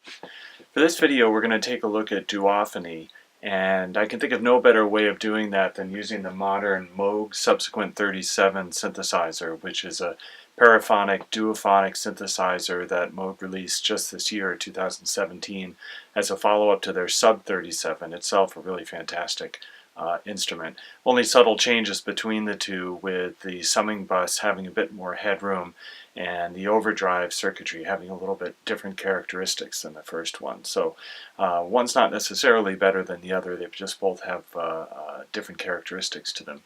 For this video, we're going to take a look at Duophony, and I can think of no better way of doing that than using the modern Moog Subsequent 37 synthesizer, which is a paraphonic duophonic synthesizer that Moog released just this year, 2017, as a follow-up to their Sub 37, itself a really fantastic instrument. Only subtle changes between the two, with the summing bus having a bit more headroom and the overdrive circuitry having a little bit different characteristics than the first one. So one's not necessarily better than the other, they just both have different characteristics to them.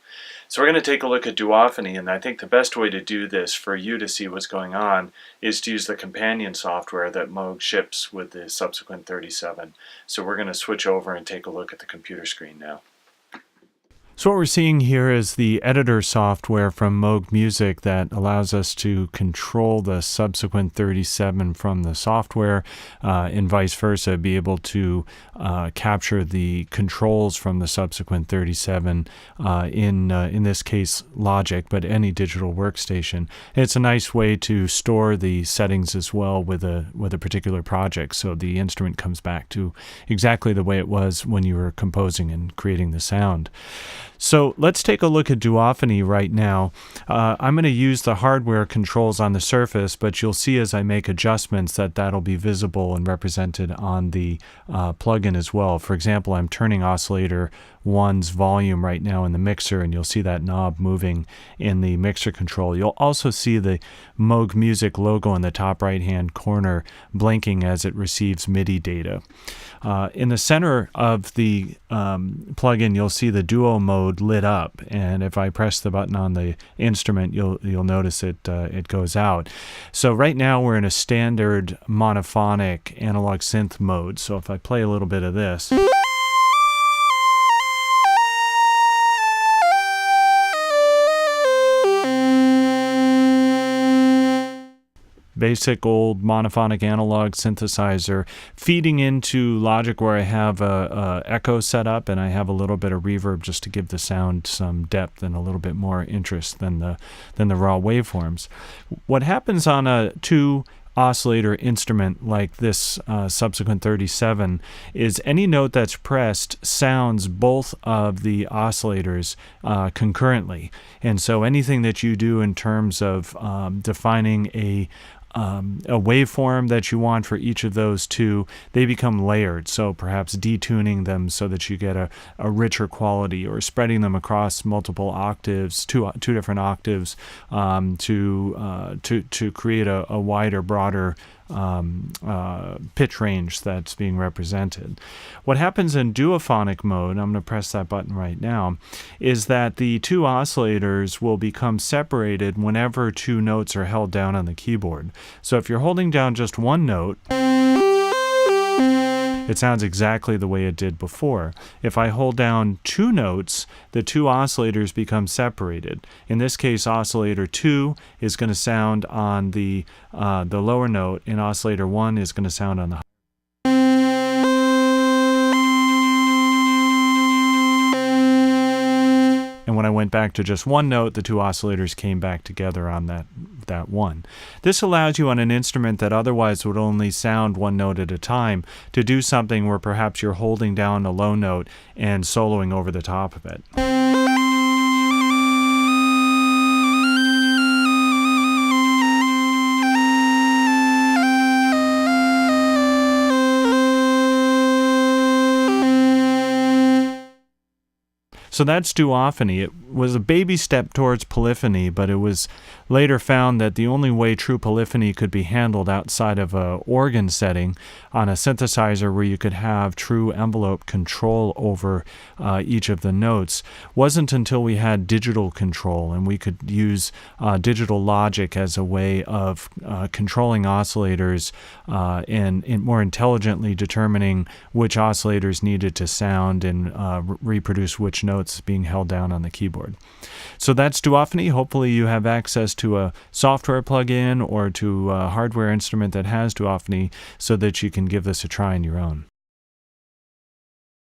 So we're going to take a look at Duophony, and I think the best way to do this for you to see what's going on is to use the companion software that Moog ships with the Subsequent 37. So we're going to switch over and take a look at the computer screen now. So what we're seeing here is the editor software from Moog Music that allows us to control the Subsequent 37 from the software, and vice versa, be able to capture the controls from the Subsequent 37 in this case Logic, but any digital workstation. And it's a nice way to store the settings as well with a particular project, so the instrument comes back to exactly the way it was when you were composing and creating the sound. So let's take a look at Duophony right now. I'm going to use the hardware controls on the surface, but you'll see as I make adjustments that that'll be visible and represented on the plugin as well. For example, I'm turning oscillator 1's volume right now in the mixer, and you'll see that knob moving in the mixer control. You'll also see the Moog Music logo in the top right-hand corner blinking as it receives MIDI data. In the center of the plugin, you'll see the Duo mode lit up, and if I press the button on the instrument, you'll notice it goes out. So right now we're in a standard monophonic analog synth mode. So if I play a little bit of this, basic old monophonic analog synthesizer feeding into Logic, where I have a echo set up and I have a little bit of reverb just to give the sound some depth and a little bit more interest than the raw waveforms. What happens on a two oscillator instrument like this Subsequent 37 is any note that's pressed sounds both of the oscillators concurrently, and so anything that you do in terms of defining a waveform that you want for each of those two, they become layered. So perhaps detuning them so that you get a richer quality, or spreading them across multiple octaves, two different octaves, to create a wider, broader pitch range that's being represented. What happens in duophonic mode, I'm going to press that button right now, is that the two oscillators will become separated whenever two notes are held down on the keyboard. So if you're holding down just one note, it sounds exactly the way it did before. If I hold down two notes, the two oscillators become separated. In this case, oscillator 2 is going to sound on the lower note, and oscillator 1 is going to sound on the high. And when I went back to just one note, the two oscillators came back together on that one. This allows you on an instrument that otherwise would only sound one note at a time to do something where perhaps you're holding down a low note and soloing over the top of it. So that's Duophony. It was a baby step towards polyphony, but it was later found that the only way true polyphony could be handled outside of an organ setting on a synthesizer where you could have true envelope control over each of the notes wasn't until we had digital control, and we could use digital logic as a way of controlling oscillators and more intelligently determining which oscillators needed to sound and reproduce which notes being held down on the keyboard. So that's Duophony. Hopefully you have access to a software plugin or to a hardware instrument that has Duophony so that you can give this a try on your own.